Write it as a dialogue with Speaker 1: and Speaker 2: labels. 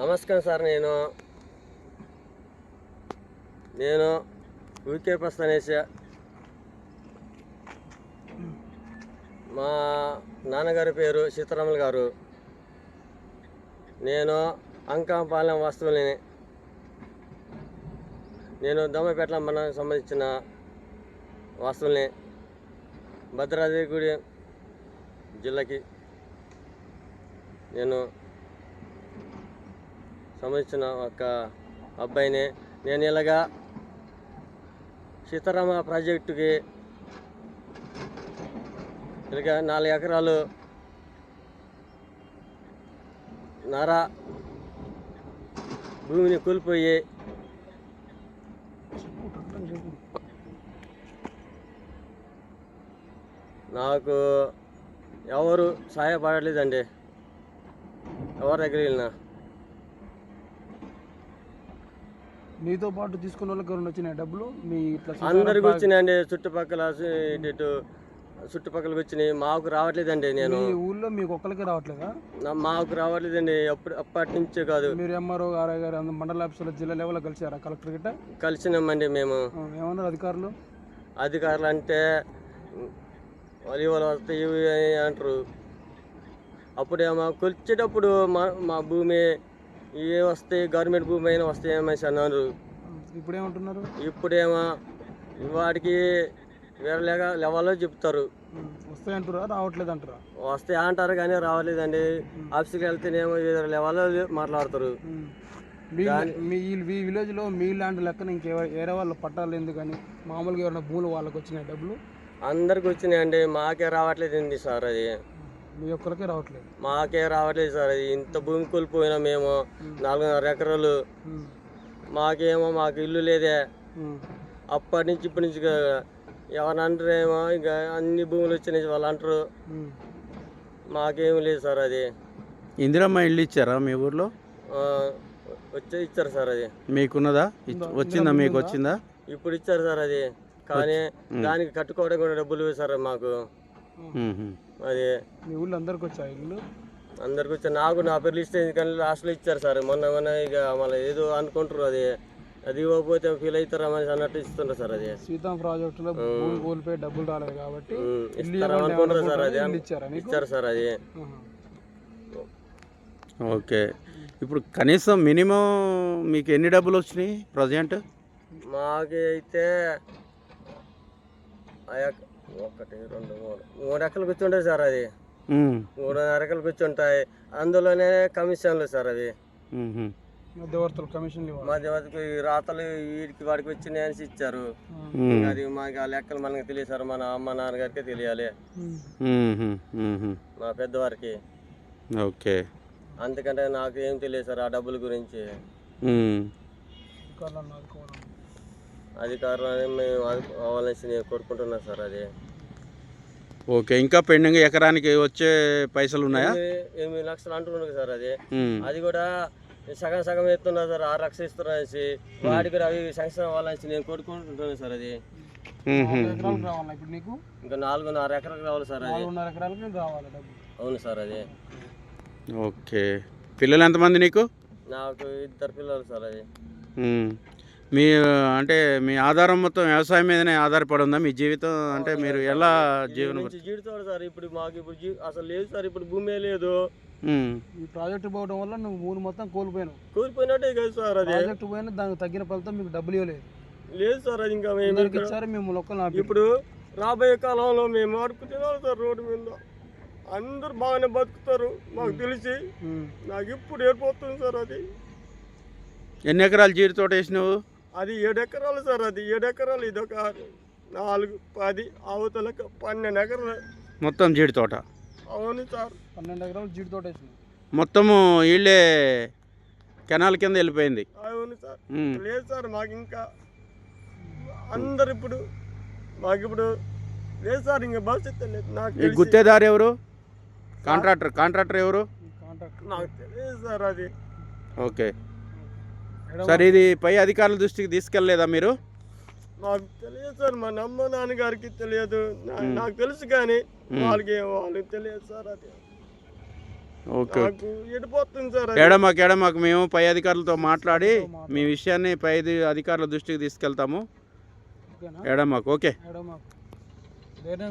Speaker 1: నమస్కారం సార్. నేను ఊకే ప్రస్థానేసా. మా నాన్నగారి పేరు సీతారాములు గారు. నేను అంకాంపాలెం వస్తువుని. నేను దమ్మపేట మండలానికి సంబంధించిన వస్తువుల్ని భద్రాద్రి గుడి జిల్లాకి నేను సంబంధించిన ఒక అబ్బాయిని. నేను ఇలాగా సీతారామ ప్రాజెక్టుకి ఇలాగ 4 ఎకరాలు నారా భూమిని కూలిపోయి నాకు ఎవరు సహాయపడలేదండి. ఎవరి దగ్గర వెళ్ళినా
Speaker 2: మీతో పాటు తీసుకున్న వాళ్ళకి ఎవరైనా వచ్చినాయి డబ్బులు? మీ
Speaker 1: అందరికి వచ్చినాయండి. చుట్టుపక్కలకి వచ్చినాయి. మాకు రావట్లేదండి. నేను
Speaker 2: ఊళ్ళో మీకు ఒక్కరికి రావట్లేదా?
Speaker 1: మాకు రావట్లేదండి. అప్పటి నుంచే కాదు.
Speaker 2: మీరు ఎంఆర్ఓ గారు మండల ఆఫీసులో జిల్లా లెవెల్లో కలిసారా కలెక్టర్ గిట్ట?
Speaker 1: కలిసినామండి మేము.
Speaker 2: ఏమన్నారు అధికారులు?
Speaker 1: అధికారులు అంటే వాళ్ళు వస్తాయి అంటారు. అప్పుడేమో కొలిచేటప్పుడు మా భూమి ఏ వస్తాయి, గవర్నమెంట్ భూమి అయినా వస్తాయి అనేసి అన్నారు.
Speaker 2: ఇప్పుడేమంటున్నారు?
Speaker 1: ఇప్పుడేమో వాడికి వేరే లెవెల్లో చెప్తారు.
Speaker 2: వస్తాయంటారా రావట్లేదు అంటారా?
Speaker 1: వస్తాయి అంటారు కానీ రావట్లేదండి. ఆఫీస్కి వెళ్తేనేమో వేరే లెవెల్లో మాట్లాడతారు.
Speaker 2: మీ విలేజ్లో మీ ల్యాండ్ లెక్కన వేరే వాళ్ళ పట్టాలు ఎందుకని మామూలుగా ఏమైనా భూములు వాళ్ళకి వచ్చినాయి డబ్బులు?
Speaker 1: అందరికి వచ్చినాయండి. మాకే రావట్లేదండి సార్. అది
Speaker 2: మీ ఒక్కరికే రావట్లేదు?
Speaker 1: మాకే రావట్లేదు సార్. అది ఇంత భూమి కోల్పోయినా మేము 4.5 ఎకరాలు. మాకు ఇల్లు లేదే. అప్పటి నుంచి ఇప్పటి నుంచి ఎవరు అంటారేమో ఇక అన్ని భూములు వచ్చినాయి వాళ్ళు అంటారు. మాకేమీ లేదు సార్. అది
Speaker 3: ఇందిరమ్మ ఇల్లు ఇచ్చారా మీ ఊర్లో?
Speaker 1: ఇచ్చారు సార్. అది
Speaker 3: మీకున్నదా? వచ్చిందా? మీకు వచ్చిందా?
Speaker 1: ఇప్పుడు ఇచ్చారు సార్. అది కానీ దానికి కట్టుకోవడం కూడా డబ్బులు సార్ మాకు. అది
Speaker 2: మీ ఊళ్ళో అందరికి వచ్చా ఇల్లు?
Speaker 1: అందరికి వచ్చారు. నా పేరు లిస్ట్ అయింది కానీ లాస్ట్లో ఇచ్చారు సార్. మొన్న ఇక మళ్ళీ ఏదో అనుకుంటారు. అది ఇవ్వకపోతే ఫీల్ అవుతారా అని అన్నట్టు ఇస్తుంటారు సార్. అది
Speaker 2: సీతాం ప్రాజెక్టులో భూమి కోల్పోయి డబ్బులు రాలేదు కాబట్టి
Speaker 1: అనుకుంటారు సార్. అది ఇచ్చారు సార్. అది
Speaker 3: ఓకే. ఇప్పుడు కనీసం మినిమం మీకు ఎన్ని డబ్బులు వచ్చినాయి ప్రజెంట్?
Speaker 1: మాకు అయితే 1 2 3 ఎకరాలు కూర్చుంటాయి సార్. అది 3.5 ఎకరాలు కూర్చుంటాయి. అందులోనే కమిషన్లు సార్. అవి
Speaker 2: మధ్యవర్తులు
Speaker 1: మధ్యవర్తికి రాతలు వీడికి వాడికి వచ్చినాయి అని ఇచ్చారు. అది మాకు ఆ లెక్కలు మనకి తెలియదు సార్. మన అమ్మ నాన్నగారికి తెలియాలి, మా పెద్దవారికి.
Speaker 3: ఓకే.
Speaker 1: అందుకంటే నాకు ఏం తెలియదు సార్ ఆ డబ్బుల గురించి. అధికారులు మేము అవ్వాలని నేను కోరుకుంటున్నాను సార్. అది
Speaker 3: ఓకే. ఇంకా పెండింగ్ ఎకరానికి వచ్చే పైసలు ఉన్నాయా?
Speaker 1: 8 లక్షలు అంటున్నారు సార్. అది కూడా సగం ఎత్తున్నారు సార్. 6 లక్షలు ఇస్తున్నారు అనేసి వాడికి అవి శాంక్షన్ అవ్వాలని నేను కోరుకుంటున్నాను సార్. అది ఇంకా 4.5 ఎకరాలకు రావాలి సార్. అది అవును సార్. అది
Speaker 3: ఓకే. పిల్లలు ఎంతమంది నీకు?
Speaker 1: నాకు 2 పిల్లలు సార్. అది
Speaker 3: మీ అంటే మీ ఆధారం మొత్తం వ్యవసాయం మీదనే ఆధారపడి ఉందా మీ జీవితం? అంటే మీరు ఎలా జీవనం
Speaker 1: సార్? ఇప్పుడు మాకు అసలు లేదు సార్. ఇప్పుడు భూమి లేదు.
Speaker 2: ఈ ప్రాజెక్టు పోవడం వల్ల నువ్వు భూమి మొత్తం
Speaker 1: కోల్పోయినట్టే కదా సార్. అది
Speaker 2: ప్రాజెక్టు పోయినా దానికి తగ్గిన ఫలితం మీకు డబ్బులు
Speaker 1: లేదు సార్. అది ఇంకా
Speaker 2: ఇచ్చారు మేము లొక్కలు.
Speaker 1: ఇప్పుడు రాబోయే కాలంలో మేము అడుగు తినాలి సార్. రోడ్డు మీద అందరు బాగానే బతుకుతారు మాకు తెలిసి. నాకు ఇప్పుడు ఏర్పడుతుంది సార్. అది
Speaker 3: ఎన్ని ఎకరాలు జీడి తోట వేసినావు?
Speaker 1: అది 7 ఎకరాలు సార్. అది 7 ఎకరాలు. ఇది ఒక 4 10 అవతలకు 12 ఎకరాలు
Speaker 3: మొత్తం జీడి తోట.
Speaker 1: అవును సార్.
Speaker 2: 12 ఎకరాలు జీడి తోట వేసినావు.
Speaker 3: మొత్తము వీళ్ళే కెనాల్ కింద వెళ్ళిపోయింది.
Speaker 1: అవును సార్. లేదు సార్. మాకు ఇంకా అందరు ఇప్పుడు మాకు లేదు సార్. ఇంకా భవిష్యత్తు లేదు. నాకు
Speaker 3: గుత్తేదారు ఎవరు? కాంట్రాక్టర్ ఎవరు?
Speaker 1: నాకు తెలియదు సార్. అది
Speaker 3: ఓకే సార్. ఇది పై అధికారుల దృష్టికి తీసుకెళ్ళలేదా మీరు?
Speaker 1: నాకు తెలియదు సార్. మా నాన్నగారికి తెలియదు. నాకు తెలుసు కానీ వాళ్ళకి తెలియదు సార్. అది
Speaker 3: ఓకే
Speaker 1: నాకు ఎడిపోతుంది సార్ అది.
Speaker 3: ఎడమాకు మేము పై అధికారులతో మాట్లాడి మీ విషయాన్ని పై అధికారుల దృష్టికి తీసుకెళ్తాము.
Speaker 2: ఓకేనా
Speaker 3: ఎడమాకు ఓకే
Speaker 2: మేడం ధైర్యం